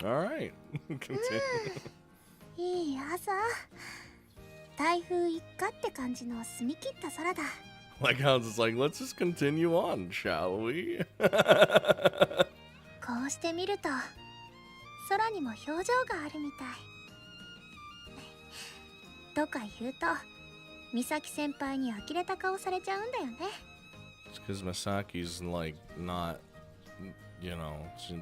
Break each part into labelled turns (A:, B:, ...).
A: Alright. Continue.
B: いい朝。台風一過って感じの澄み切った空だ。
A: Like how it's like, let's just continue on, shall we?
B: こうして見ると空にも表情があるみたい。とか言うと美咲先輩に呆れた顔されちゃうんだよね。
A: It's because Misaki's like not, you know, she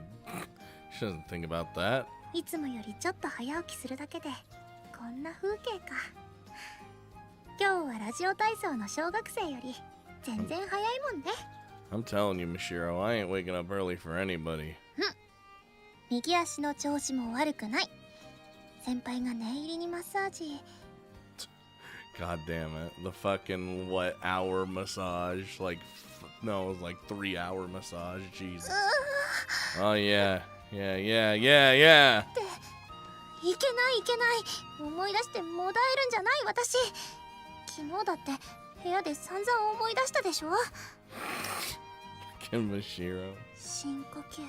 A: doesn't think about that.
B: いつもよりちょっと早起きするだけでこんな風景か。今日はラジオ体操の小学生より全然早いもんね。
A: I'm telling you, Mashiro, I ain't waking up early for anybody.
B: 右足の調子も悪くない。先輩が念入りにマッサージ。
A: God damn it. The fucking, what, hour massage? Like, no, it was like 3-hour massage. Jesus. Oh, yeah. Yeah.
B: いけないいけない。思い出してもだえるんじゃない私。昨日だって部屋で散々思い出したでしょ。
A: Fucking Mashiro.
B: 深呼吸。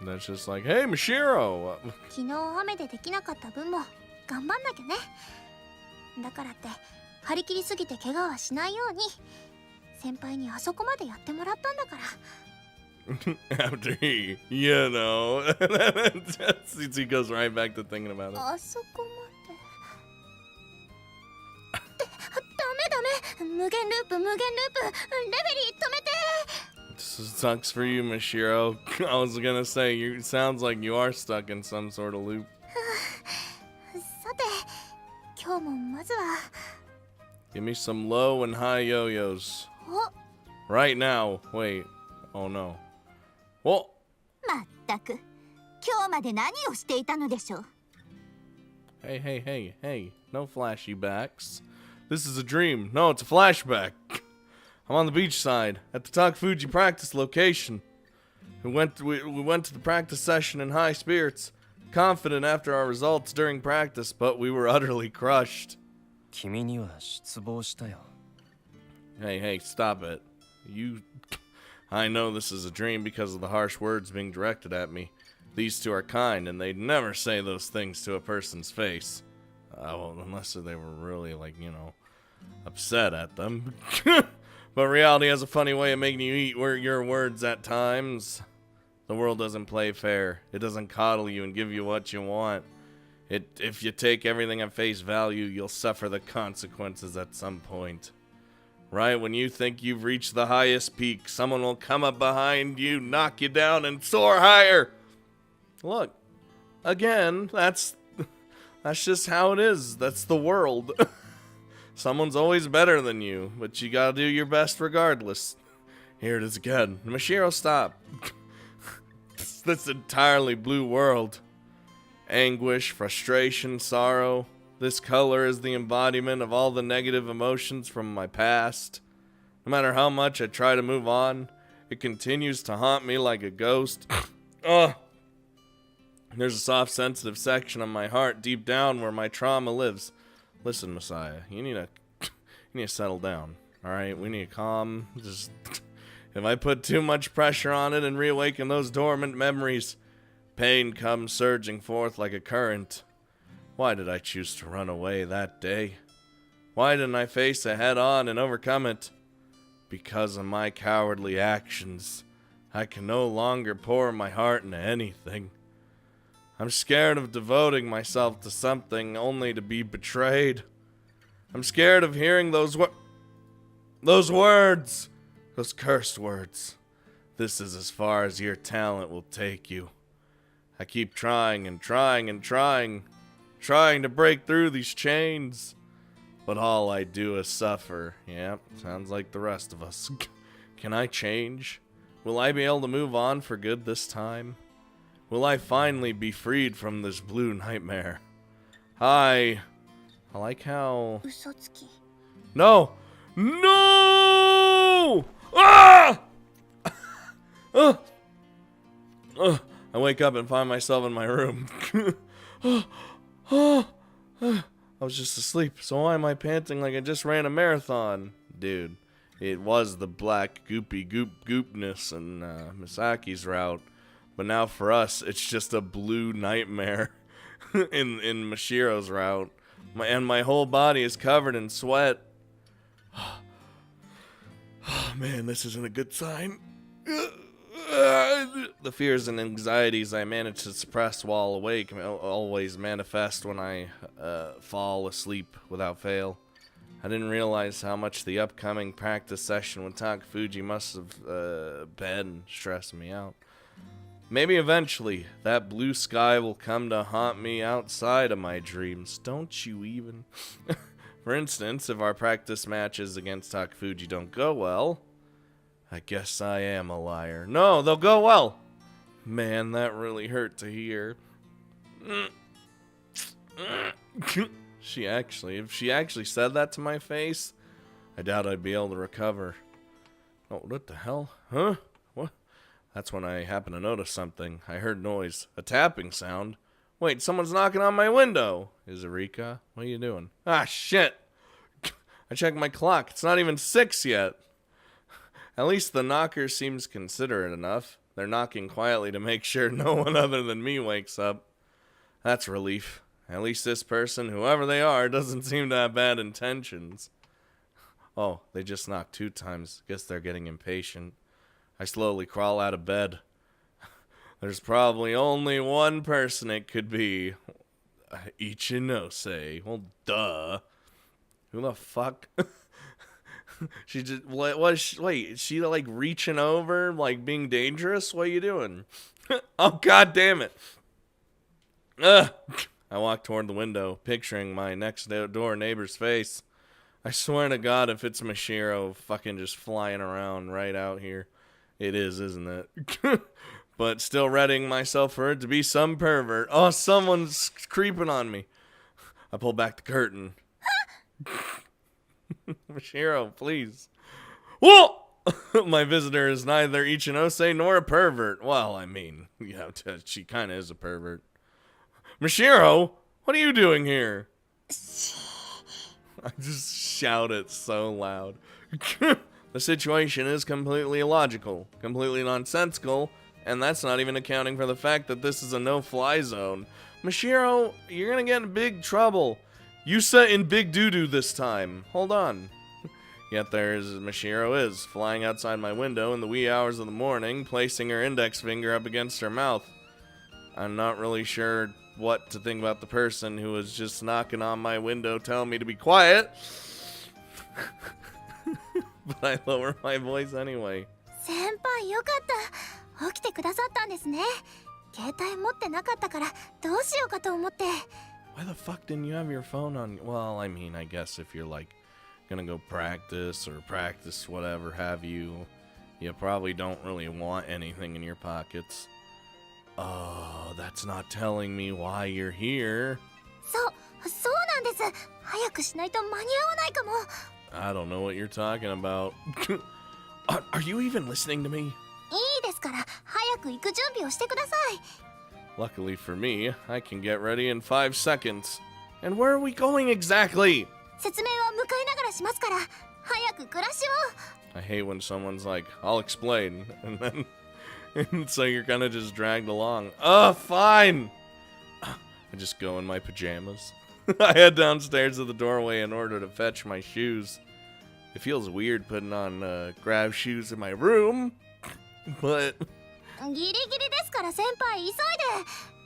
A: That's just like, hey, Mashiro!
B: 昨日雨でできなかった分も頑張んなきゃね。だからって張り切りすぎて怪我はしないように先輩にあそこまでやってもらったんだから。
A: After he, you know, he goes right back to thinking about it.
B: あそこまでダメ無限ループレベリー止めて。
A: This sucks for you, Mashiro. I was gonna say, it sounds like you are stuck in some sort of loop.
B: さて今日もまずは
A: Give me some low and high yo-yos.
B: お
A: Right now. Wait. Oh no. Oh!
C: まったく今日まで何をしていたのでしょう。
A: Hey. No flashy backs. This is a dream. No, it's a flashback. I'm on the beach side, at the Takfuji practice location. We went to the practice session in high spirits, confident after our results during practice, but we were utterly crushed.
D: 君には失望したよ。
A: Hey, stop it. I know this is a dream because of the harsh words being directed at me. These two are kind, and they'd never say those things to a person's face. Well, unless they were really, like, you know, upset at them. But reality has a funny way of making you eat your words at times. The world doesn't play fair. It doesn't coddle you and give you what you want. If you take everything at face value, you'll suffer the consequences at some point. Right when you think you've reached the highest peak, someone will come up behind you, knock you down, and soar higher. Look, again, that's just how it is. That's the world. Someone's always better than you, but you gotta do your best regardless. Here it is again. Mashiro, stop. This entirely blue world. Anguish, frustration, sorrow. This color is the embodiment of all the negative emotions from my past. No matter how much I try to move on, it continues to haunt me like a ghost. Ugh. There's a soft, sensitive section of my heart deep down where my trauma lives. Listen, Messiah, you need to settle down. All right, we need to calm. Just if I put too much pressure on it and reawaken those dormant memories, pain comes surging forth like a current. Why did I choose to run away that day? Why didn't I face it head on and overcome it? Because of my cowardly actions, I can no longer pour my heart into anything. I'm scared of devoting myself to something only to be betrayed. I'm scared of hearing those words, those cursed words. This is as far as your talent will take you. I keep trying to break through these chains, but all I do is suffer. Yep, sounds like the rest of us. Can I change? Will I be able to move on for good this time? Will I finally be freed from this blue nightmare? I like how...
B: 嘘つき。
A: No! Ah! I wake up and find myself in my room. I was just asleep, so why am I panting like I just ran a marathon? Dude, it was the black goopy goopness in Misaki's route. But now for us, it's just a blue nightmare in Mashiro's route. My whole body is covered in sweat. Oh, man, this isn't a good sign. The fears and anxieties I manage to suppress while awake always manifest when I fall asleep without fail. I didn't realize how much the upcoming practice session with Takafuji must have been stressing me out. Maybe eventually that blue sky will come to haunt me outside of my dreams. Don't you even? For instance, if our practice matches against Takafuji don't go well, I guess I am a liar. No, they'll go well. Man, that really hurt to hear. If she actually said that to my face, I doubt I'd be able to recover. Oh, what the hell? Huh? What? That's when I happened to notice something. I heard noise. A tapping sound. Wait, someone's knocking on my window. Is it Rika? What are you doing? Ah, shit. I checked my clock. It's not even 6 yet. At least the knocker seems considerate enough. They're knocking quietly to make sure no one other than me wakes up. That's relief. At least this person, whoever they are, doesn't seem to have bad intentions. Oh, they just knocked 2 times. Guess they're getting impatient. I slowly crawl out of bed. There's probably only one person it could be. Ichinose. Well, duh. Who the fuck? She just wait, is she like reaching over, like being dangerous? What are you doing? Oh, god damn it. Ugh. I walk toward the window, picturing my next door neighbor's face. I swear to God, if it's Mashiro fucking just flying around right out here. It is, isn't it? But still readying myself for it to be some pervert. Oh, someone's creeping on me. I pull back the curtain. Mashiro, please. Whoa! My visitor is neither Ichinose nor a pervert. Well, I mean, you know, she kind of is a pervert. Mashiro, what are you doing here? I just shout it so loud. The situation is completely illogical, completely nonsensical, and that's not even accounting for the fact that this is a no-fly zone. Mashiro, you're gonna get in big trouble. You set in big doo-doo this time. Hold on. Yet Mashiro is, flying outside my window in the wee hours of the morning, placing her index finger up against her mouth. I'm not really sure what to think about the person who was just knocking on my window telling me to be quiet. But I lower my voice anyway.
B: 先輩よかった。起きてくださったんですね。携帯持ってなかったからどうしようかと思って。
A: Why the fuck didn't you have your phone on? Well, I mean, I guess if you're like gonna go practice or practice whatever have you, you probably don't really want anything in your pockets. Oh, that's not telling me why you're here.
B: そうなんです。早くしないと間に合わないかも。
A: I don't know what you're talking about. Are you even listening to me?
B: いいですから早く行く準備をしてください。
A: Luckily for me, I can get ready in 5 seconds. And where are we going exactly?
B: 説明は向かいながらしますから早く暮らしを。
A: I hate when someone's like, I'll explain, and so you're kind of just dragged along. Fine! I just go in my pajamas. I head downstairs to the doorway in order to fetch my shoes. It feels weird putting on grab shoes in my room, but...
B: ギリギリですから先輩急いで。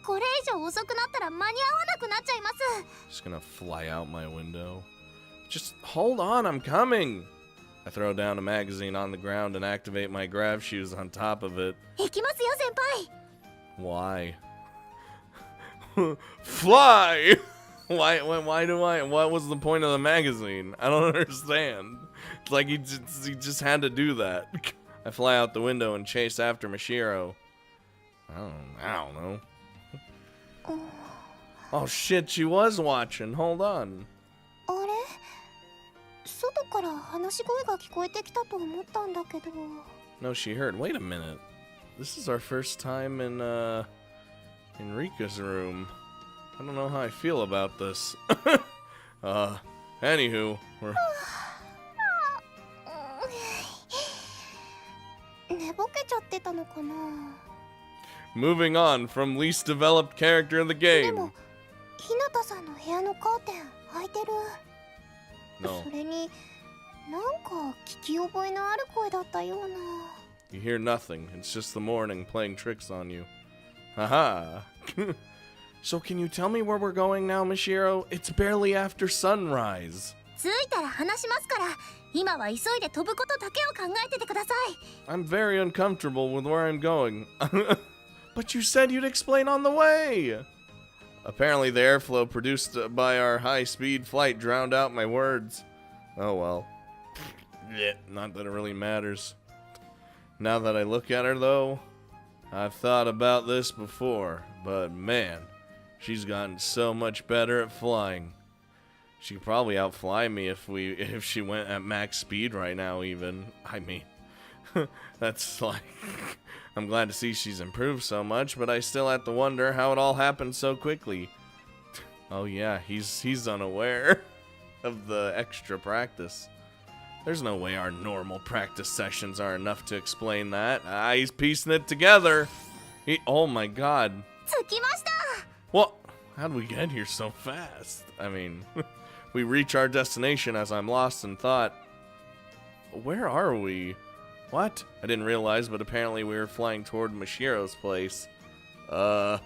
B: これ以上遅くなったら間に合わなくなっちゃいます。
A: Just gonna fly out my window. Just hold on, I'm coming! I throw down a magazine on the ground and activate my grab shoes on top of it.
B: 行きますよ先輩。
A: Why? Fly! Why do I? What was the point of the magazine? I don't understand. It's like he just had to do that. I fly out the window and chase after Mashiro. I don't know. Oh shit, she was watching. Hold on.
B: あれ？外から話し声が聞こえてきたと思ったんだけど。
A: No, she heard. Wait a minute. This is our first time in Rika's room. I don't know how I feel about this. Anywho, we're...
B: ってたのかな。
A: Moving on from least developed character in the
B: でも
A: game.
B: 日向さんの部屋のカーテン開いてる。
A: No.
B: それになんか聞き覚えのある声だったような。
A: You hear nothing. It's just the morning playing tricks on you. Haha. So can you tell me where we're going now, Mashiro? It's barely after sunrise.
B: 着いたら話しますから、今は急いで飛ぶことだけを考えててください。
A: I'm very uncomfortable with where I'm going. But you said you'd explain on the way. Apparently the airflow produced by our high-speed flight drowned out my words. Oh well. Yeah, not that it really matters. Now that I look at her though, I've thought about this before, but man, she's gotten so much better at flying. She could probably outfly me if she went at max speed right now even. I mean, that's like, I'm glad to see she's improved so much, but I still have to wonder how it all happened so quickly. Oh yeah, he's unaware of the extra practice. There's no way our normal practice sessions are enough to explain that. He's piecing it together. Oh my god.
B: 着きました。
A: What? How'd we get here so fast? I mean, we reach our destination as I'm lost in thought. Where are we? What? I didn't realize, but apparently we were flying toward Mashiro's place. Or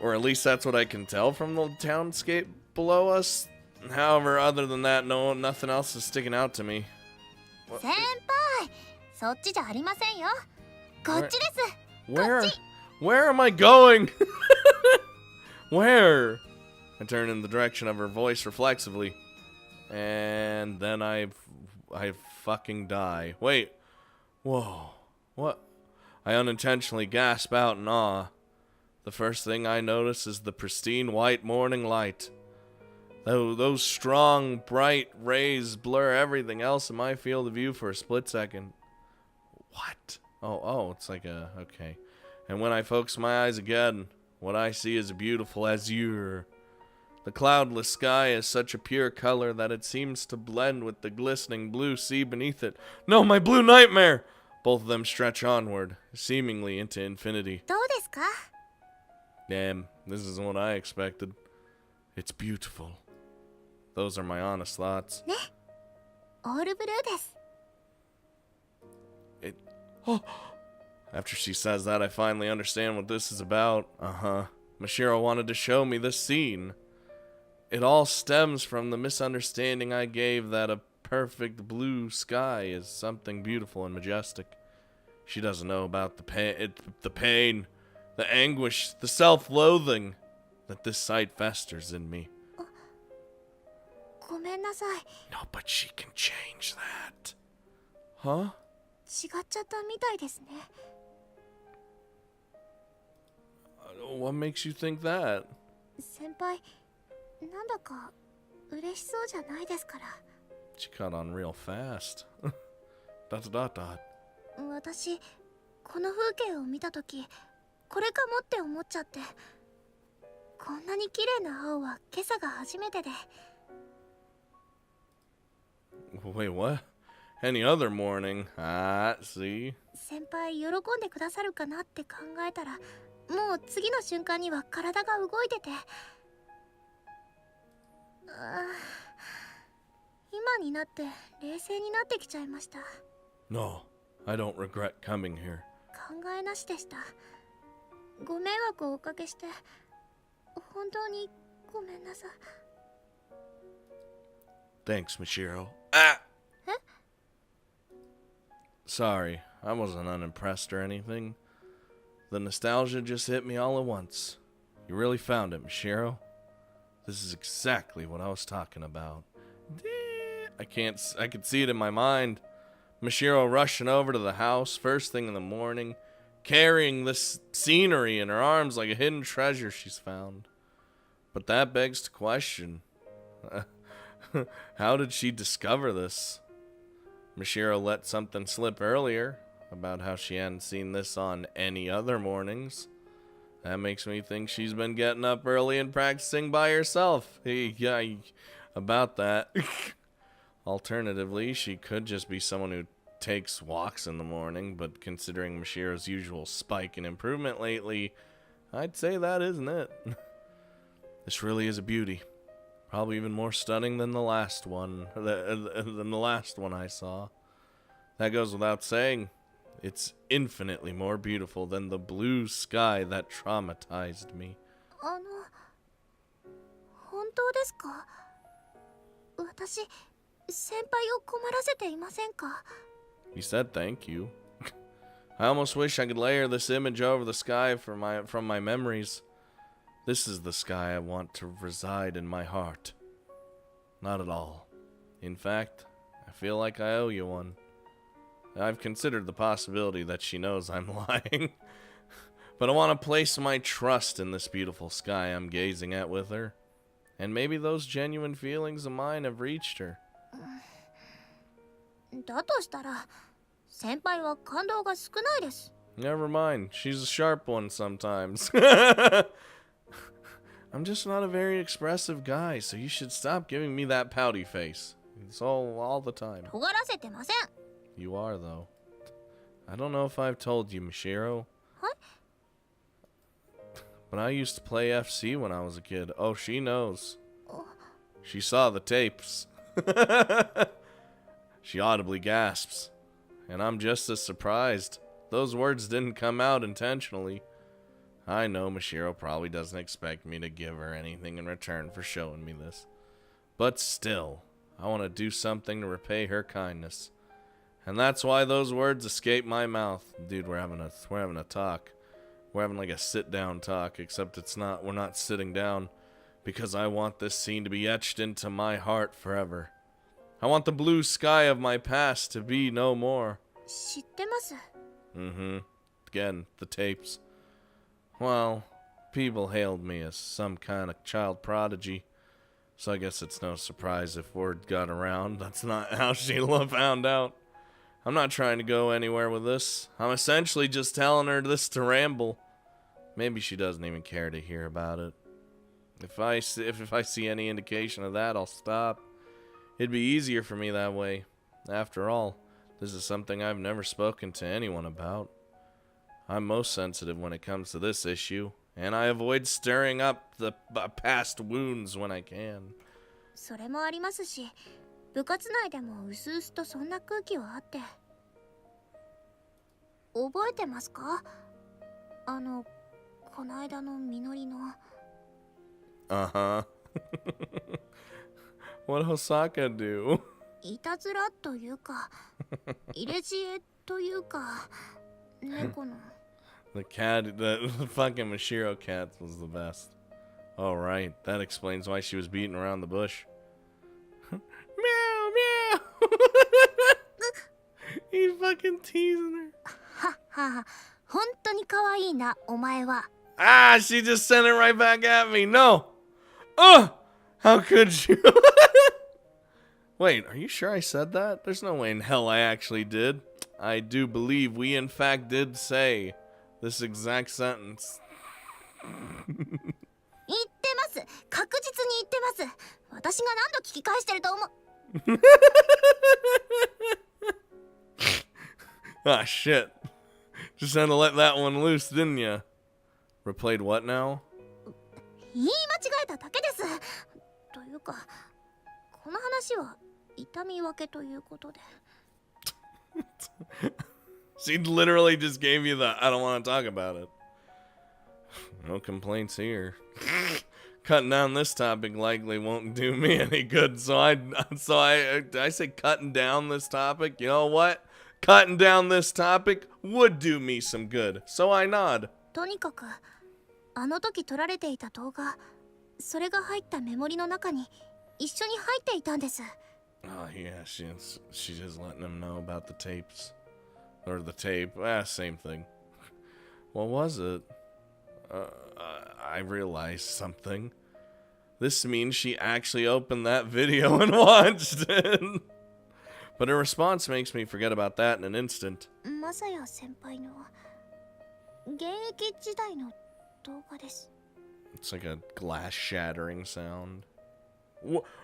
A: at least that's what I can tell from the townscape below us. However, other than that, nothing else is sticking out to me.
B: 先輩、そっちじゃありませんよ。こっちです。
A: Where am I going? Where? I turn in the direction of her voice reflexively. And then I fucking die. Wait. Whoa. What? I unintentionally gasp out in awe. The first thing I notice is the pristine white morning light. Those strong, bright rays blur everything else in my field of view for a split second. What? Oh, it's like a... Okay. And when I focus my eyes again, what I see is a beautiful azure. The cloudless sky is such a pure color that it seems to blend with the glistening blue sea beneath it. No, my blue nightmare! Both of them stretch onward, seemingly into infinity.
B: どうですか？
A: Damn, this isn't what I expected. It's beautiful. Those are my honest thoughts.
B: ね。オールブルーです。
A: After she says that, I finally understand what this is about. Mashiro wanted to show me this scene. It all stems from the misunderstanding I gave that a perfect blue sky is something beautiful and majestic. She doesn't know about the pain, the anguish, the self-loathing that this sight festers in me.
B: ごめんなさい。
A: No, but she can change that. Huh?
B: 違っちゃったみたいですね。
A: What makes you think that?
B: 先輩、なんだか嬉しそうじゃないですから。
A: She caught on real fast. ...
B: 私、この風景を見たとき、これかもって思っちゃって。こんなに綺麗な青は今朝が初めてで。
A: Wait, what? Any other morning? See?
B: 先輩、喜んでくださるかなって考えたら、もう次の瞬間には体が動いてて。今になって冷静になってきちゃいました。
A: No, I don't regret coming here.
B: 考えなしでした。ご迷惑をおかけして本当にごめんなさい。
A: Thanks, Mashiro.
B: Huh?
A: Sorry, I wasn't unimpressed or anything. The nostalgia just hit me all at once. You really found it, Mashiro. This is exactly what I was talking about. I could see it in my mind. Mashiro rushing over to the house first thing in the morning, carrying this scenery in her arms like a hidden treasure she's found. But that begs the question. How did she discover this? Mashiro let something slip earlier about how she hadn't seen this on any other mornings. That makes me think she's been getting up early and practicing by herself. About that. Alternatively, she could just be someone who takes walks in the morning, but considering Mashiro's usual spike in improvement lately, I'd say that isn't it. This really is a beauty. Probably even more stunning than the last one, I saw. That goes without saying. It's infinitely more beautiful than the blue sky that traumatized me.
B: 本当ですか？私、先輩を困らせていませんか？
A: He said thank you. I almost wish I could layer this image over the sky from my memories. This is the sky I want to reside in my heart. Not at all. In fact, I feel like I owe you one. I've considered the possibility that she knows I'm lying. But I want to place my trust in this beautiful sky I'm gazing at with her. And maybe those genuine feelings of mine have reached her.
B: だとしたら、先輩は感動が少ないです。
A: Never mind. She's a sharp one sometimes. I'm just not a very expressive guy, so you should stop giving me that pouty face. It's all the time.
B: 尖らせてません。
A: You are, though. I don't know if I've told you, Mashiro.
B: What?
A: But I used to play FC when I was a kid. Oh, she knows.
B: Oh.
A: She saw the tapes. She audibly gasps. And I'm just as surprised. Those words didn't come out intentionally. I know Mashiro probably doesn't expect me to give her anything in return for showing me this. But still, I want to do something to repay her kindness. And that's why those words escape my mouth. Dude, we're having a talk. We're having like a sit-down talk, except we're not sitting down. Because I want this scene to be etched into my heart forever. I want the blue sky of my past to be no more.
B: 知ってます。
A: Mm-hmm. Again, the tapes. Well, people hailed me as some kind of child prodigy. So I guess it's no surprise if word got around. That's not how Sheila found out. I'm not trying to go anywhere with this. I'm essentially just telling her this to ramble. Maybe she doesn't even care to hear about it. If I see any indication of that, I'll stop. It'd be easier for me that way. After all, this is something I've never spoken to anyone about. I'm most sensitive when it comes to this issue, and I avoid stirring up the past wounds when I can.
B: それもありますし、部活内でもうすうすとそんな空気はあって。覚えてますか？この間の実りの。
A: Uh-huh. What Hosaka do?
B: いたずらというか、入れ知恵というか、猫の。
A: The fucking Mashiro cat was the best. Oh, right. That explains why she was beating around the bush. Meow, meow. He's fucking teasing her.
B: ははは、本当に可愛いな、お前は。
A: Ah, she just sent it right back at me. No. How could you? Wait, are you sure I said that? There's no way in hell I actually did. I do believe we in fact did say this exact sentence.
B: 言ってます。確実に言ってます。私が何度聞き返してると思う。
A: Ah, shit. Just had to let that one loose, didn't ya? Replayed what now?
B: 言い間違えただけです。というか、この話は痛み分けということで。
A: She literally just gave you the I don't want to talk about it. No complaints here. Cutting down this topic likely won't do me any good. So I say cutting down this topic. You know what? Cutting down this topic would do me some good. So I nod.
B: とにかく、あの時撮られていた動画、それが入ったメモリの中に一緒に入っていたんです。
A: Oh yeah, she's just letting him know about the tapes. Or the tape. Same thing. What was it? I realized something. This means she actually opened that video and watched it. But her response makes me forget about that in an instant.
B: マサヤ先輩の現役時代の動画です。
A: It's like a glass shattering sound.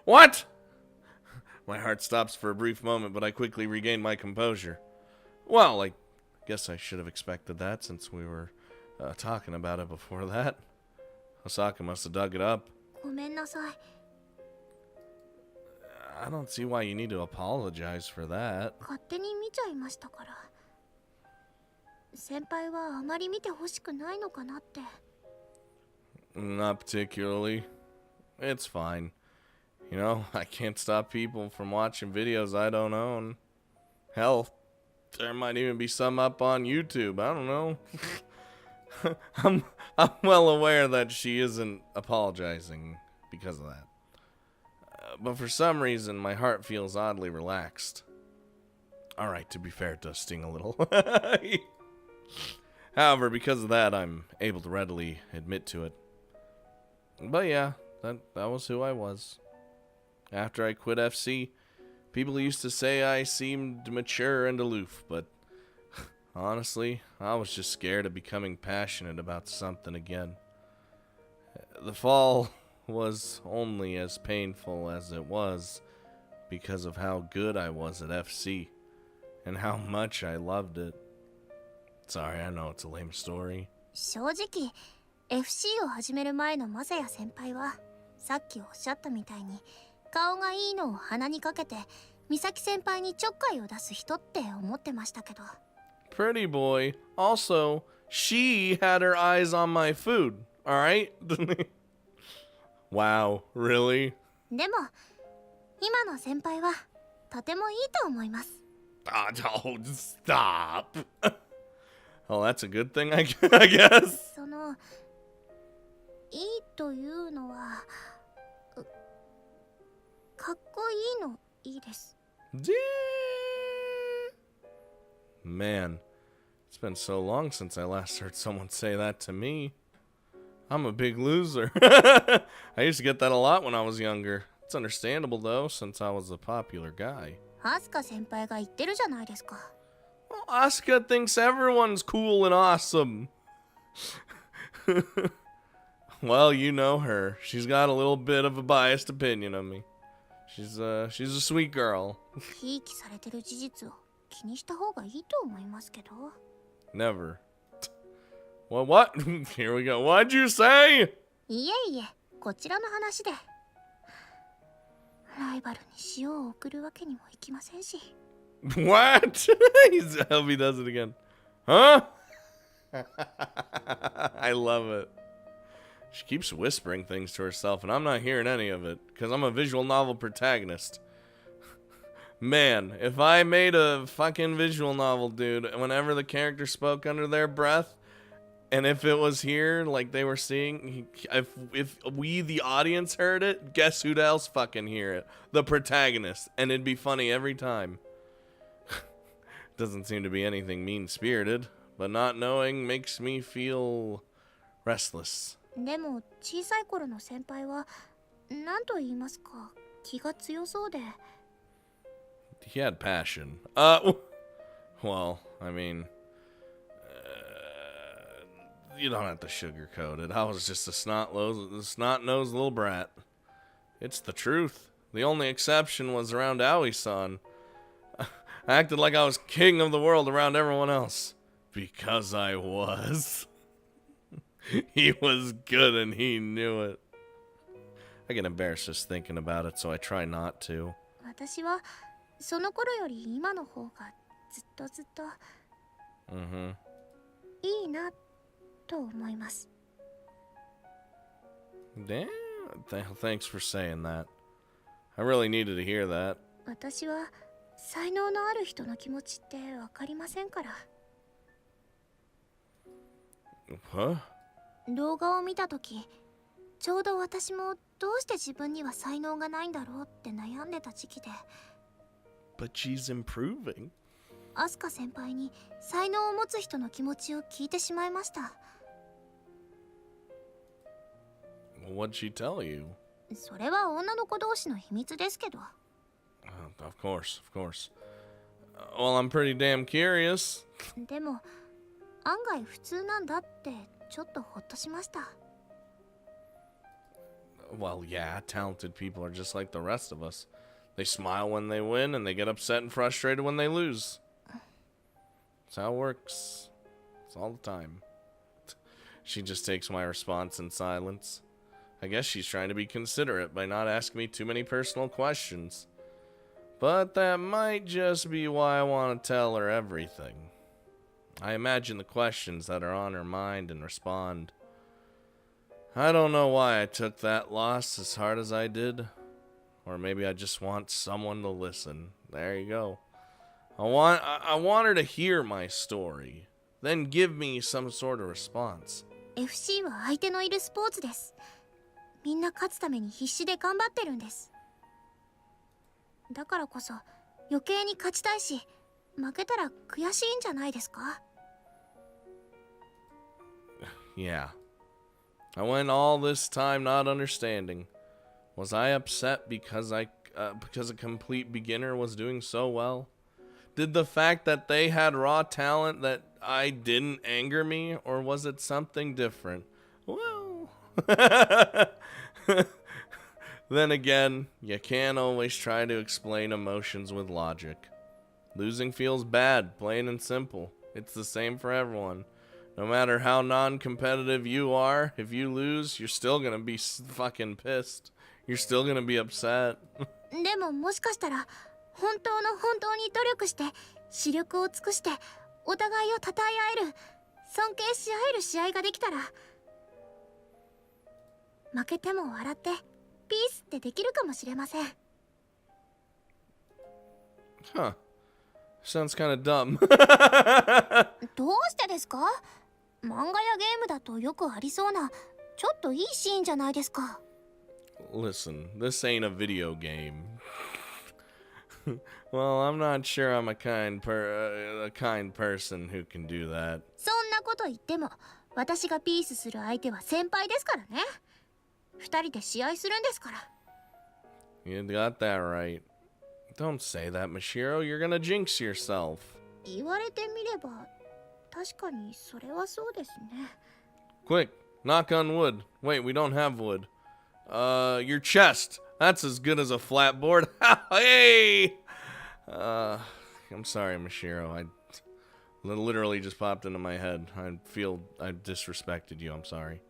A: What? My heart stops for a brief moment, but I quickly regain my composure. Well, I guess I should have expected that since we were talking about it before that. Osaka must have dug it up.
B: ごめんなさい。
A: I don't see why you need to apologize for that.
B: 勝手に見ちゃいましたから。先輩はあまり見てほしくないのかなって。
A: Not particularly. It's fine. You know, I can't stop people from watching videos I don't own. Hell, there might even be some up on YouTube. I don't know. I'm well aware that she isn't apologizing because of that. But for some reason, my heart feels oddly relaxed. Alright, to be fair, it does sting a little. However, because of that, I'm able to readily admit to it. But yeah, that was who I was. After I quit FC, people used to say I seemed mature and aloof, but honestly, I was just scared of becoming passionate about something again. The fall was only as painful as it was because of how good I was at FC and how much I loved it. Sorry, I know it's a lame story.
B: 正直 FC を始める前のマサヤ先輩はさっきおっしゃったみたいに顔がいいのを鼻にかけて美咲先輩にちょっかいを出す人って思ってましたけど。
A: Pretty boy. Also, she had her eyes on my food. Alright? Wow, really?
B: でも今の先輩はとてもいいと思います。
A: Oh, stop. Oh, that's a good thing, I guess.
B: そのいいというのはかっこいいのいいです。
A: Man, it's been so long since I last heard someone say that to me. I'm a big loser. I used to get that a lot when I was younger. It's understandable though, since I was a popular guy.
B: アスカ先輩が言ってるじゃないですか。
A: Well, Asuka thinks everyone's cool and awesome. Well, you know her. She's got a little bit of a biased opinion of me. She's a sweet girl.
B: ひいきされてる事実を気にした方がいいと思いますけど。
A: Never. Well, what? Here we go. What'd you say?
B: いえいえ、こちらの話で。ライバルに塩を送るわけにもいきませんし。
A: What? I hope he does it again. Huh? I love it. She keeps whispering things to herself, and I'm not hearing any of it, because I'm a visual novel protagonist. Man, if I made a fucking visual novel, dude, whenever the character spoke under their breath, and if it was here, like they were seeing, if we, the audience, heard it, guess who'd else fucking hear it? The protagonist, and it'd be funny every time. Doesn't seem to be anything mean-spirited, but not knowing makes me feel restless.
B: でも小さい頃の先輩は何と言いますか気が強そうで。
A: He had passion. Well, I mean, you don't have to sugarcoat it. I was just a snot-nosed little brat. It's the truth. The only exception was around Aoi-san. I acted like I was king of the world around everyone else. Because I was. He was good and he knew it. I get embarrassed just thinking about it, so I try not to.
B: 私はその頃より今の方がずっといいなと思います。
A: Damn, thanks for saying that. I really needed to hear that.
B: 私は才能のある人の気持ちってわかりませんから。
A: Huh?
B: 動画を見た時ちょうど私もどうして自分には才能がないんだろうって悩んでた時期で。
A: But she's improving.
B: アスカ先輩に才能を持つ人の気持ちを聞いてしまいました。
A: What'd she tell you?
B: それは女の子同士の秘密ですけど。
A: Of course. Well, I'm pretty damn curious.
B: でも案外普通なんだってちょっとホッとしました。
A: Well, yeah, talented people are just like the rest of us. They smile when they win, and they get upset and frustrated when they lose. That's how it works. It's all the time. She just takes my response in silence. I guess she's trying to be considerate by not asking me too many personal questions. But that might just be why I want to tell her everything. I imagine the questions that are on her mind and respond. I don't know why I took that loss as hard as I did. Or maybe I just want someone to listen. There you go. I want her to hear my story. Then give me some sort of response.
B: FC は相手のいるスポーツです。みんな勝つために必死で頑張ってるんです。だからこそ余計に勝ちたいし、負けたら悔しいんじゃないですか?
A: Yeah. I went all this time not understanding. Was I upset because a complete beginner was doing so well? Did the fact that they had raw talent that I didn't anger me, or was it something different? Well, then again, you can't always try to explain emotions with logic. Losing feels bad, plain and simple. It's the same for everyone. No matter how non-competitive you are, if you lose, you're still gonna be fucking pissed. You're still gonna be upset.
B: でももしかしたら本当に努力して視力を尽くしてお互いを称え合える尊敬し合える試合ができたら負けても笑ってピースってできるかもしれません。
A: Huh. Sounds kind of dumb.
B: どうしてですか？漫画やゲームだとよくありそうなちょっといいシーンじゃないですか。
A: Listen, this ain't a video game. Well, I'm not sure I'm a kind person who can do that.
B: そんなこと言っても私がピースする相手は先輩ですからね。二人で試合するんですから。
A: You got that right. Don't say that, Mashiro. You're gonna jinx yourself.
B: 言われてみれば確かにそれはそうですね。
A: Quick, knock on wood. Wait, we don't have wood. Your chest. That's as good as a flat board. Hey! I'm sorry, Mashiro. I literally just popped into my head. I feel I disrespected you. I'm sorry.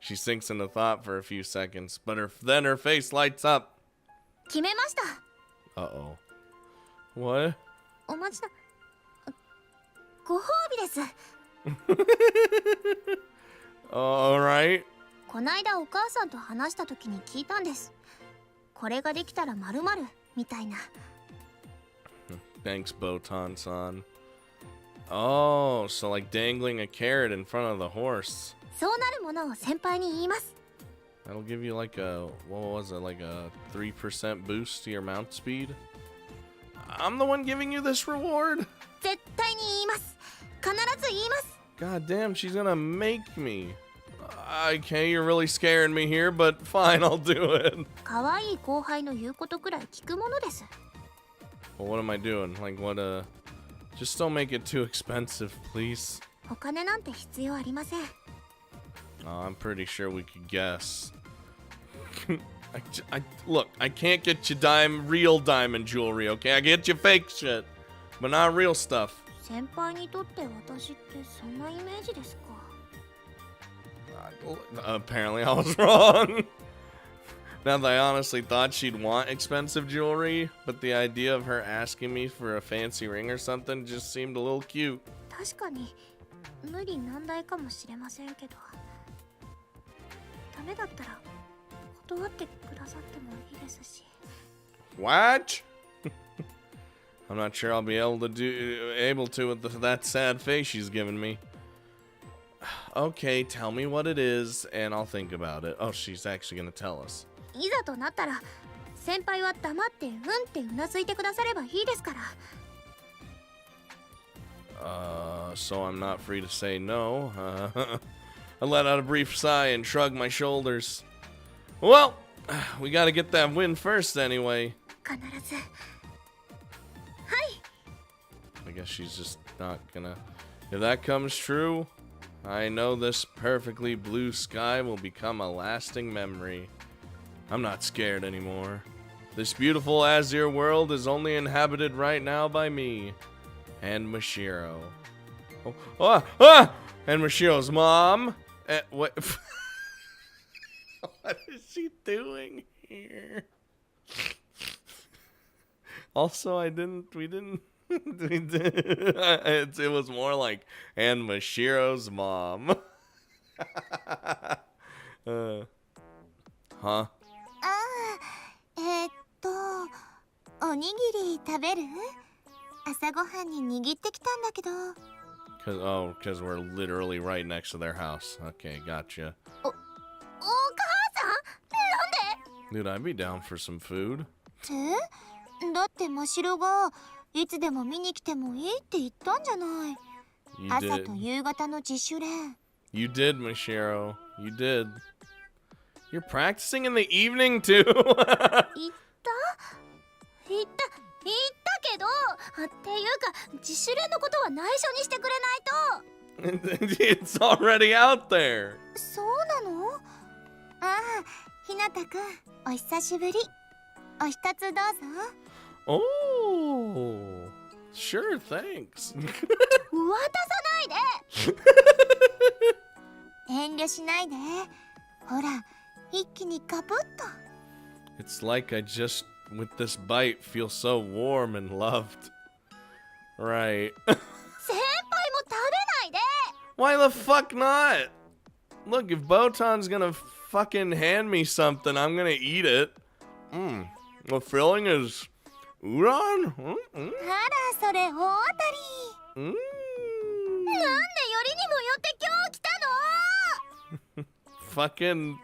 A: She sinks into thought for a few seconds, but then her face lights up.
B: 決めました。
A: Uh-oh. What?
B: お待ちな。ご褒美です。
A: Alright.
B: こないだお母さんと話した時に聞いたんです。これができたら〇〇みたいな。
A: Thanks, Botan-san. Oh, so like dangling a carrot in front of the horse.
B: そうなるものを先輩に言います。
A: That'll give you like a, what was it, like a 3% boost to your mount speed? I'm the one giving you this reward?
B: 絶対に言います。必ず言います。
A: God damn, she's gonna make me. Okay, you're really scaring me here, but fine, I'll do it.
B: 可愛い後輩の言うことくらい聞くものです。
A: Well, what am I doing? Like, what, just don't make it too expensive, please.
B: お金なんて必要ありません。
A: I'm pretty sure we could guess. Look, I can't get you real diamond jewelry, okay? I get you fake shit, but not real stuff.
B: 先輩にとって私ってそんなイメージですか？
A: Apparently I was wrong. Now that I honestly thought she'd want expensive jewelry, but the idea of her asking me for a fancy ring or something just seemed a little cute.
B: 確かに無理難題かもしれませんけど、ダメだったら断ってくださってもいいですし。
A: What? I'm not sure I'll be able to with that sad face she's giving me. Okay, tell me what it is, and I'll think about it. Oh, she's actually gonna tell us.
B: いざとなったら先輩は黙ってうんってうなずいてくださればいいですから。
A: So I'm not free to say no. I let out a brief sigh and shrugged my shoulders. Well, we gotta get that win first anyway.
B: 必ず。はい。
A: I guess she's just not gonna. If that comes true, I know this perfectly blue sky will become a lasting memory. I'm not scared anymore. This beautiful Azure world is only inhabited right now by me and Mashiro. Oh, and Mashiro's mom. What? What is she doing here? Also, we didn't. It was more like, and Mashiro's mom. Huh?
C: ああ、おにぎり食べる？朝ごはんに握ってきたんだけど。
A: Because we're literally right next to their house. Okay, gotcha.
B: お母さん？なんで？
A: Dude, I'd be down for some food.
C: だって真白がいつでも見に来てもいいって言ったんじゃない。朝と夕方の自主練。
A: You did, Mashiro. You did. You're practicing in the evening too.
B: 言ったけど、っていうか自主練のことは内緒にしてくれないと。
A: It's already out there.
C: そうなの？ああ、ひなたくん、お久しぶり。お一つどうぞ。
A: Oh, sure, thanks.
B: 渡さないで。
C: 遠慮しないで。ほら、一気にカプッと。
A: It's like I just, with this bite, feel so warm and loved. Right.
B: 先輩も食べないで。
A: Why the fuck not? Look, if Botan's gonna fucking hand me something, I'm gonna eat it. The filling is udon?
C: あら、それ大当たり。
A: Mm.
B: なんでよりにもよって今日来たの？
A: Fucking.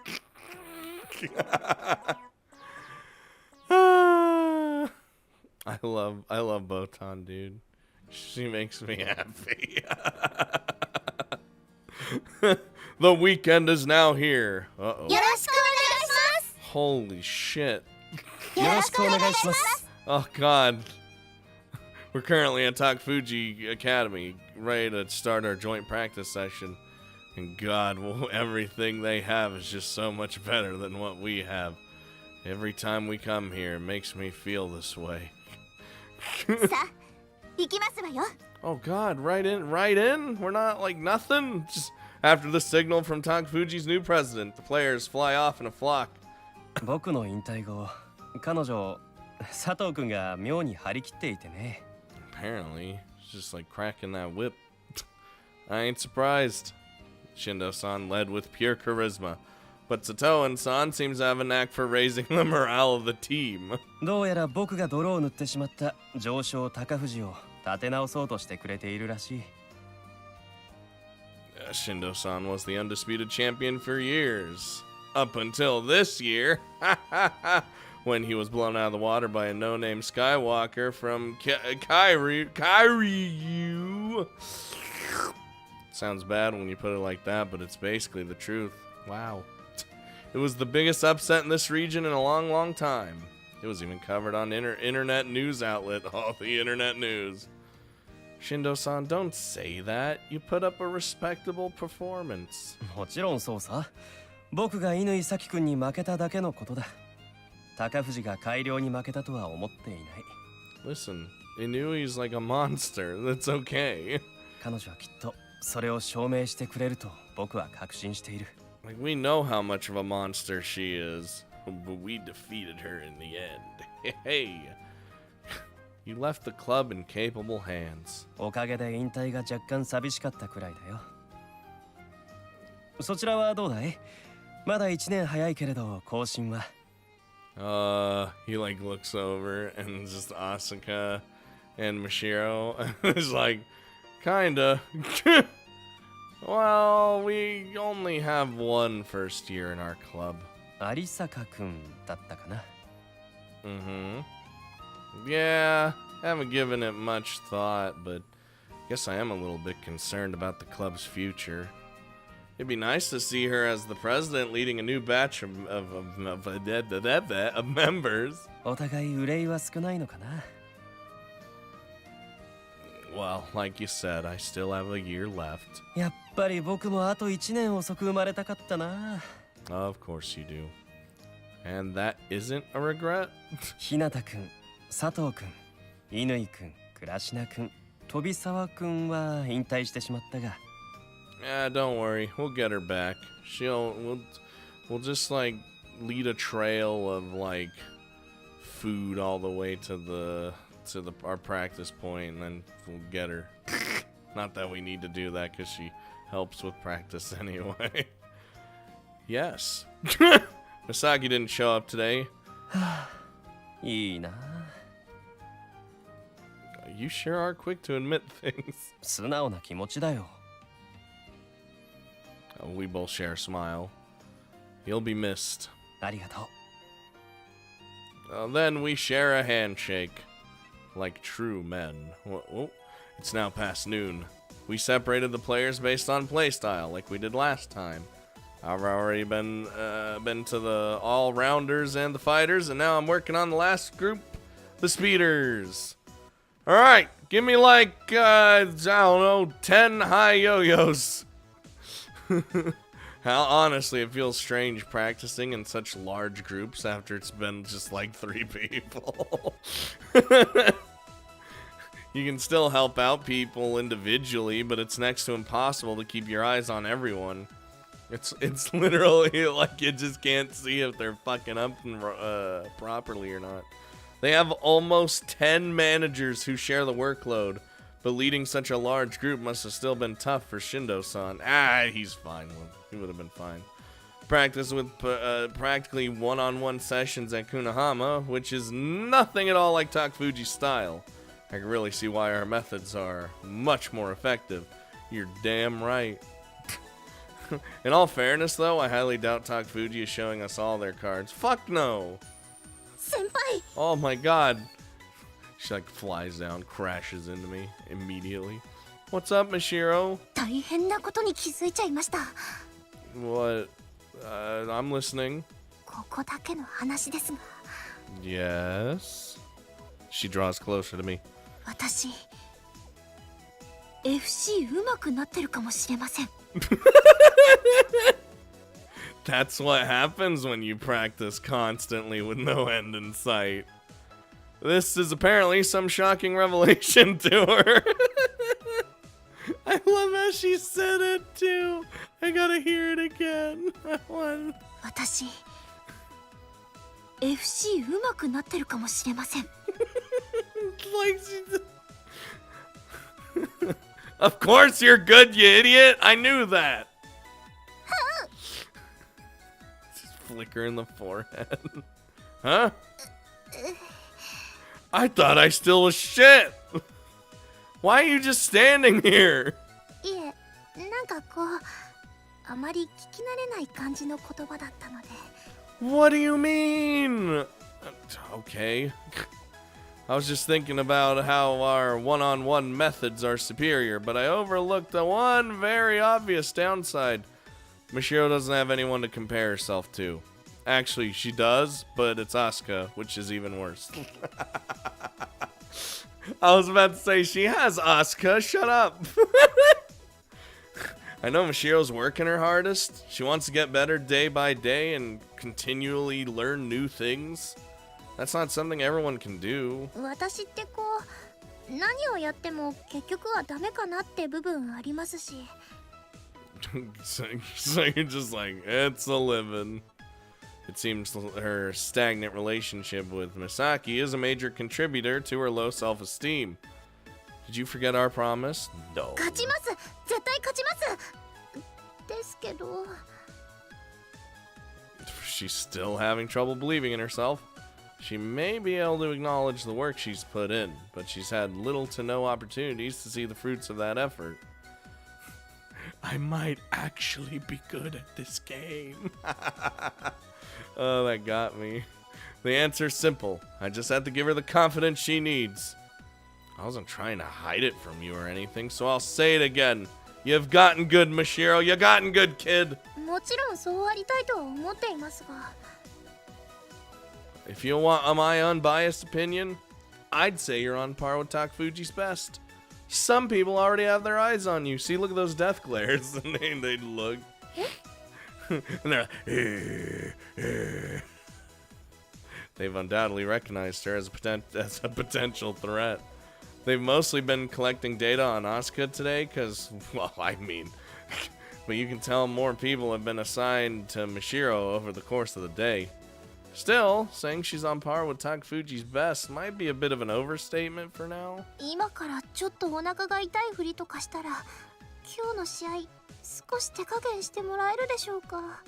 A: I love Botan, dude. She makes me happy. The weekend is now here. Uh-oh.
C: よろしくお願いします。
A: Holy shit.
C: よろしくお願いします。
A: Oh god. We're currently at Takfuji Academy, ready to start our joint practice session. And god, well, everything they have is just so much better than what we have. Every time we come here, it makes me feel this way.
C: さあ、行きますわよ。
A: Oh god, right in? We're not like nothing? Just after the signal from Takfuji's new president, the players fly off in a flock.
D: 僕の引退後、彼女、佐藤くんが妙に張り切っていてね。
A: Apparently, it's just like cracking that whip. I ain't surprised. Shindo-san led with pure charisma, but Sato and San seems to have a knack for raising the morale of the team.
D: どうやら僕が泥を塗ってしまった上昇高藤を立て直そうとしてくれているらしい。
A: Shindo-san was the undisputed champion for years. Up until this year, when he was blown out of the water by a no-name Skywalker from Kairyu. Sounds bad when you put it like that, but it's basically the truth. Wow. It was the biggest upset in this region in a long, long time. It was even covered on internet news outlet. Oh, the internet news. Shindo-san, don't say that. You put up a respectable performance.
D: もちろんそうさ。僕が乾咲くんに負けただけのことだ。高藤が改良に負けたとは思っていない。
A: Listen, Inui's like a monster. That's okay.
D: 彼女はきっとそれを証明してくれると僕は確信している。
A: Like, we know how much of a monster she is, but we defeated her in the end. Hey, you left the club in capable hands.
D: おかげで引退が若干寂しかったくらいだよ。そちらはどうだい？まだ1年早いけれど更新は。
A: He like looks over and just Asuka and Mashiro is like, kinda. Well, we only have one first year in our club.
D: 有坂くんだったかな。
A: Yeah, haven't given it much thought, but guess I am a little bit concerned about the club's future. It'd be nice to see her as the president leading a new batch of members.
D: お互い憂いは少ないのかな。
A: Well, like you said, I still have a year left.
D: やっぱり僕もあと1年遅く生まれたかったな。
A: Of course you do. And that isn't a regret?
D: 日向くん、佐藤くん、乾くん、倉科くん、飛沢くんは引退してしまったが。
A: Yeah, don't worry. We'll get her back. We'll just like lead a trail of like food all the way to our practice point, and then we'll get her. Not that we need to do that because she helps with practice anyway. Yes. Misaki didn't show up today.
D: いいな。
A: You sure are quick to admit things.
D: 素直な気持ちだよ。
A: We both share a smile. You'll be missed.
D: ありがとう。
A: Then we share a handshake. Like true men. Whoa. It's now past noon. We separated the players based on playstyle, like we did last time. I've already been to the all-rounders and the fighters, and now I'm working on the last group, the speeders. Alright, give me like, I don't know, 10 high yo-yos. How honestly, it feels strange practicing in such large groups after it's been just like 3 people. You can still help out people individually, but it's next to impossible to keep your eyes on everyone. It's literally like you just can't see if they're fucking up and, properly or not. They have almost 10 managers who share the workload, but leading such a large group must have still been tough for Shindo-san. He's fine. He would have been fine. Practice with practically one-on-one sessions at Kunahama, which is nothing at all like Takufuji's style. I can really see why our methods are much more effective. You're damn right. In all fairness, though, I highly doubt Takufuji is showing us all their cards. Fuck no!
B: Senpai!
A: Oh my god. She like flies down, crashes into me immediately. What's up, Mashiro?
B: 大変なことに気づいちゃいました。
A: What? I'm listening.
B: ここだけの話ですが。
A: Yes? She draws closer to me.
B: 私 FC 上手くなってるかもしれません。
A: That's what happens when you practice constantly with no end in sight. This is apparently some shocking revelation to her. I love how she said it too. I gotta hear it again.
B: 私 FC 上手くなってるかもしれません。
A: Like Of course you're good, you idiot. I knew that. Just flicker in the forehead. Huh? I thought I still was shit. Why are you just standing here?
B: いえ、なんかこうあまり聞き慣れない感じの言葉だったので。
A: What do you mean? Okay. I was just thinking about how our one-on-one methods are superior, but I overlooked the one very obvious downside. Mashiro doesn't have anyone to compare herself to. Actually, she does, but it's Asuka, which is even worse. I was about to say, she has Asuka. Shut up. I know Mashiro's working her hardest. She wants to get better day by day and continually learn new things. That's not something everyone can do.
B: 私ってこう何をやっても結局はダメかなって部分ありますし。
A: So you're just like, it's a living. It seems her stagnant relationship with Misaki is a major contributor to her low self-esteem. Did you forget our promise? No.
B: 勝ちます。絶対勝ちます。ですけど。
A: She's still having trouble believing in herself. She may be able to acknowledge the work she's put in, but she's had little to no opportunities to see the fruits of that effort. I might actually be good at this game. Oh, that got me. The answer's simple. I just have to give her the confidence she needs. I wasn't trying to hide it from you or anything, so I'll say it again. You've gotten good, Mashiro. You've gotten good, kid.
B: もちろんそうありたいとは思っていますが。
A: If you want my unbiased opinion, I'd say you're on par with Takufuji's best. Some people already have their eyes on you. See, look at those death glares. And they look. And they're like, They've undoubtedly recognized her as a potential threat. They've mostly been collecting data on Asuka today because, well, I mean, but you can tell more people have been assigned to Mashiro over the course of the day. Still, saying she's on par with Takafuji's best might be a bit of an overstatement for now.
B: 今からちょっとお腹が痛いふりとかしたら今日の試合少し手加減してもらえるでしょうか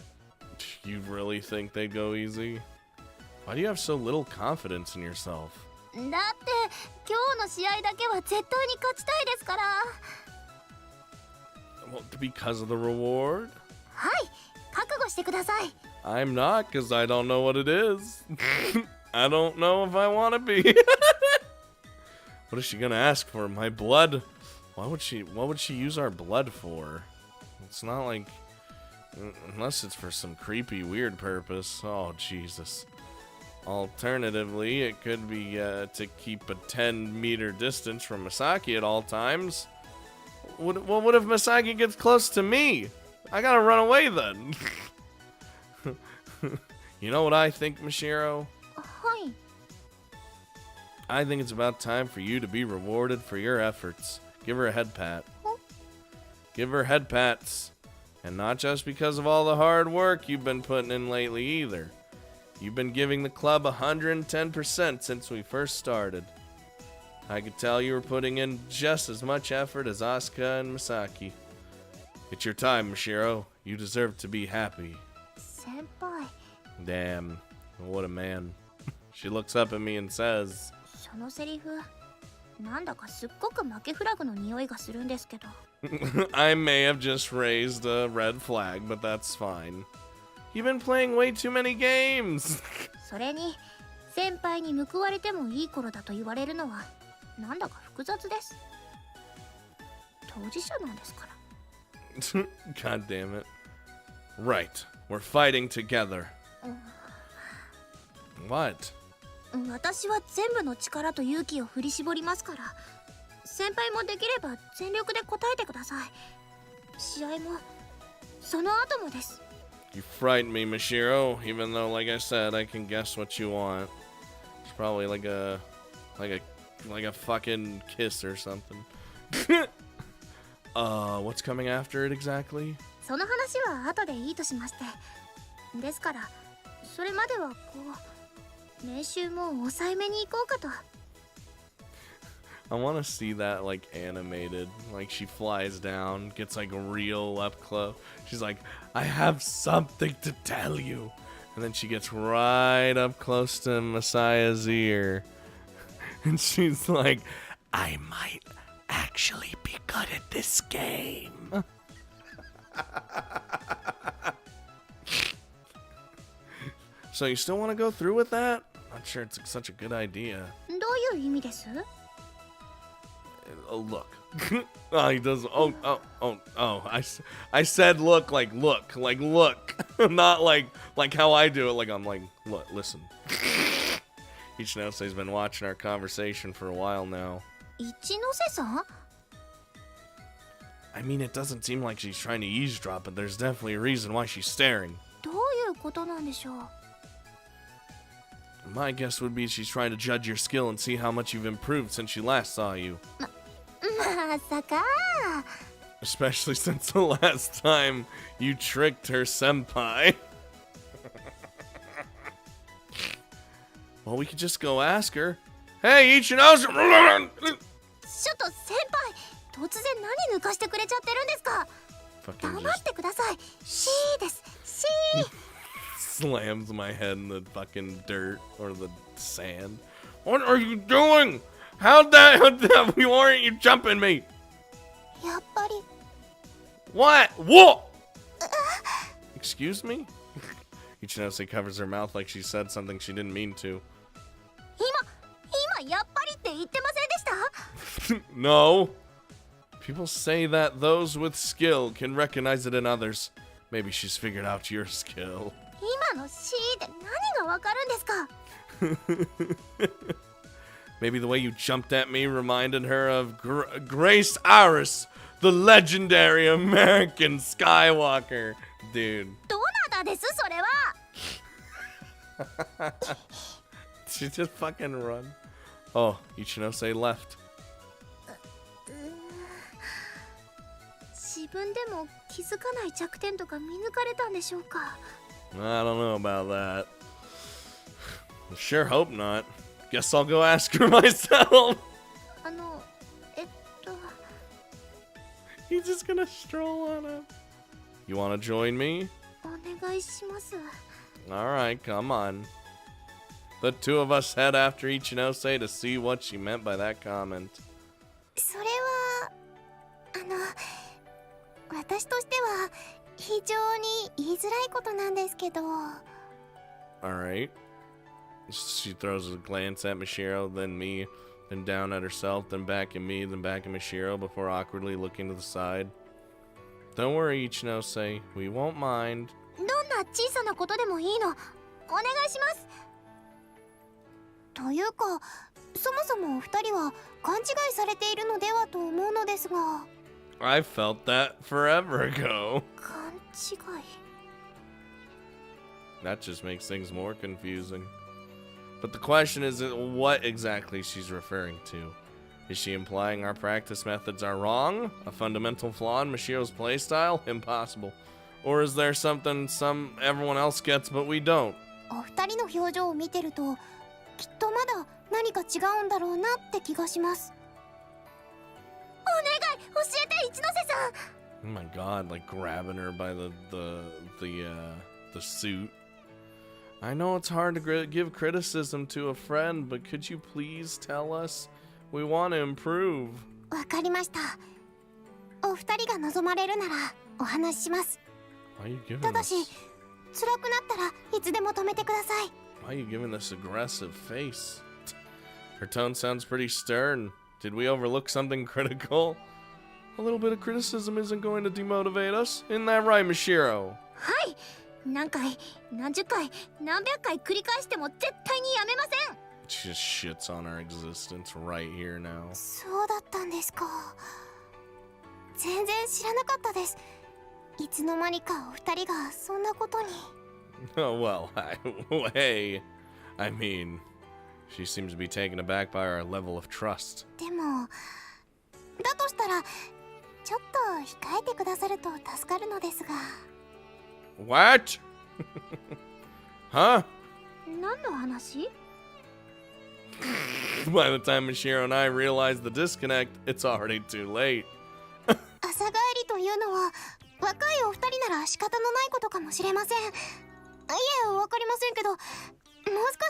A: You really think they'd go easy? Why do you have so little confidence in yourself?
B: だって今日の試合だけは絶対に勝ちたいですから
A: Well, because of the reward?
B: はい覚悟してください
A: I'm not, because I don't know what it is. I don't know if I want to be. What is she gonna ask for? My blood? What would she use our blood for? It's not like... Unless it's for some creepy, weird purpose. Oh, Jesus. Alternatively, it could be to keep a 10-meter distance from Misaki at all times. What if Misaki gets close to me? I gotta run away then. You know what I think, Mashiro?
B: はい
A: I think it's about time for you to be rewarded for your efforts. Give her a head pat. Give her head pats. And not just because of all the hard work you've been putting in lately either. You've been giving the club 110% since we first started. I could tell you were putting in just as much effort as Asuka and Misaki. It's your time, Mashiro. You deserve to be happy.
B: 先輩
A: Damn, what a man. She looks up at me and says,
B: そのセリフなんだかすっごく負けフラグの匂いがするんですけど
A: I may have just raised a red flag, but that's fine. You've been playing way too many games.
B: それに先輩に報われてもいい頃だと言われるのはなんだか複雑です当事者なんですから
A: God damn it. Right, we're fighting together. What?
B: 私は全部の力と勇気を振り絞りますから先輩もできれば全力で答えてください試合もその後もです
A: You frighten me, Mashiro, even though, like I said, I can guess what you want. It's probably like a fucking kiss or something. What's coming after it exactly?
B: その話は後でいいとしましてですからそれまではこう練習も抑えめに行こうかと
A: I want to see that like animated, like she flies down, gets like real up close. She's like, I have something to tell you. And then she gets right up close to Messiah's ear. And she's like, I might actually be good at this game. So you still want to go through with that? Not sure it's such a good idea.
B: どういう意味です
A: Oh, look. Oh, he does. Oh. I said look, look. Not like how I do it. Like, I'm like, look, listen. Ichinose has been watching our conversation for a while now.
B: 一ノ瀬さん
A: I mean, it doesn't seem like she's trying to eavesdrop, but there's definitely a reason why she's staring.
B: どういうことなんでしょう
A: My guess would be she's trying to judge your skill and see how much you've improved since she last saw you.
B: まさか
A: Especially since the last time you tricked her senpai. Well, we could just go ask her. Hey, Ichinose!
B: ちょっと先輩突然何抜かしてくれちゃってるんですか
A: Fucking
B: 黙っ
A: just
B: てください C ですC
A: slams my head in the fucking dirt or the sand. What are you doing? How that? Why aren't you jumping me?
B: やっぱり
A: What? What? Excuse me? Ichinose covers her mouth like she said something she didn't mean to.
B: 今やっぱりって言ってませんでした
A: No. People say that those with skill can recognize it in others. Maybe she's figured out your skill.
B: 今の C で何がわかるんですか
A: Maybe the way you jumped at me reminded her of Grace Iris, the legendary American Skywalker. Dude.
B: どなたですそれは
A: She just fucking run. Oh, Ichinose left.
B: 自分でも気づかない弱点とか見抜かれたんでしょうか。
A: I don't know about that. Sure hope not. Guess I'll go ask her myself.
B: えっと
A: He's just gonna stroll on up. You wanna join me?
B: お願いします。
A: Alright, come on. The two of us head after Ichinose to see what she meant by that comment.
C: それは私としては非常に言いづらいことなんですけど。
A: Alright. She throws a glance at Mashiro, then me, then down at herself, then back at me, then back at Mashiro before awkwardly looking to the side. Don't worry, Ichinose. We won't mind.
B: どんな小さなことでもいいの。お願いします。
C: というか、そもそもお二人は勘違いされているのではと思うのですが。
A: I felt that forever ago.
B: 勘違い。
A: That just makes things more confusing. But the question is what exactly she's referring to. Is she implying our practice methods are wrong? A fundamental flaw in Mashiro's playstyle? Impossible. Or is there something everyone else gets but we don't?
C: お二人の表情を見てると、きっとまだ何か違うんだろうなって気がします。
B: お願い、教えて一ノ瀬さん。
A: Oh my god, like grabbing her by the suit. I know it's hard to give criticism to a friend, but could you please tell us? We want to improve.
C: わかりました。お二人が望まれるならお話しします。
A: Why are you giving
C: ただし、
A: this?
C: 辛くなったらいつでも止めてください。
A: Why are you giving this aggressive face? Her tone sounds pretty stern. Did we overlook something critical? A little bit of criticism isn't going to demotivate us. Isn't that right, Mashiro?
B: はい。何回、何十回、何百回繰り返しても絶対にやめません。
A: She just shits on our existence right here now.
C: そうだったんですか。全然知らなかったです。いつの間にかお二人がそんなことに。
A: Oh, well, hey. I mean, she seems to be taken aback by our level of trust.
C: でも、だとしたらちょっと控えてくださると助かるのですが。
A: What? Huh?
B: 何の話？
A: By the time Mashiro and I realize the disconnect, it's already too late.
C: 朝帰りというのは若いお二人なら仕方のないことかもしれません。いえ、わかりませんけど、もう少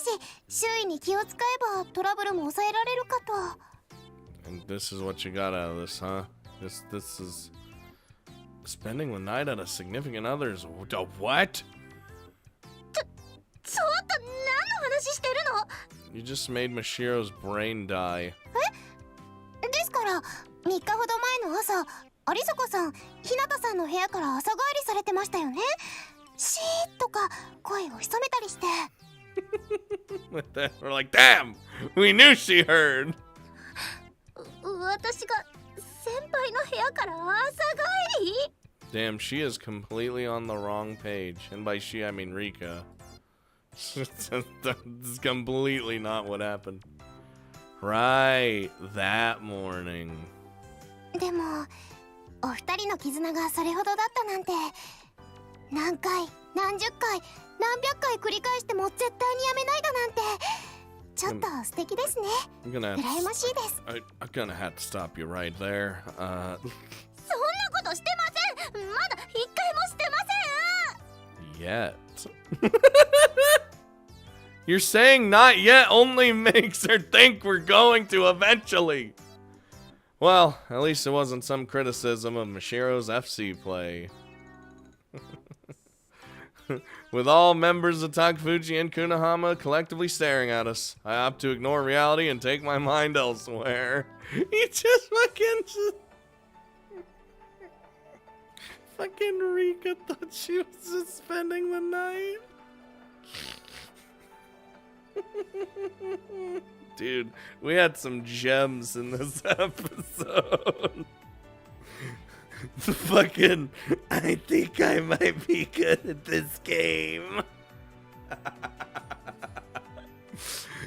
C: し周囲に気を使えばトラブルも抑えられるかと。
A: And this is what you got out of this, huh? This is spending the night at a significant other's. What?
B: ちょっと何の話してるの？
A: You just made Mashiro's brain die.
C: ですから3日ほど前の朝、有坂さん、日向さんの部屋から朝帰りされてましたよね。シーッとか声を潜めたりして。
A: We're like, damn! We knew she heard!
B: 私が先輩の部屋から朝帰り？
A: Damn, she is completely on the wrong page. And by she, I mean Rika. This is completely not what happened. Right, that morning.
C: でも、お二人の絆がそれほどだったなんて、何回、何十回、何百回繰り返しても絶対にやめないだなんて、ちょっと素敵ですね。
A: I'm gonna
C: 羨ましいです。
A: I'm gonna have to stop you right there.
B: そんなことしてません。まだ一回もしてません。
A: Yet. You're saying not yet only makes her think we're going to eventually. Well, at least it wasn't some criticism of Mashiro's FC play. With all members of Takafuji and Kunahama collectively staring at us, I opt to ignore reality and take my mind elsewhere. He just fucking Rika thought she was just spending the night. Dude, we had some gems in this episode. The fucking, I think I might be good at this game.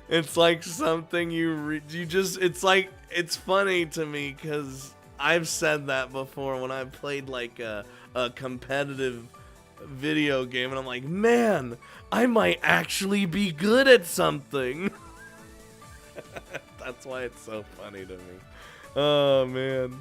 A: It's like something you just, it's like, it's funny to me because I've said that before when I've played like a competitive video game and I'm like, man, I might actually be good at something. That's why it's so funny to me. Oh man.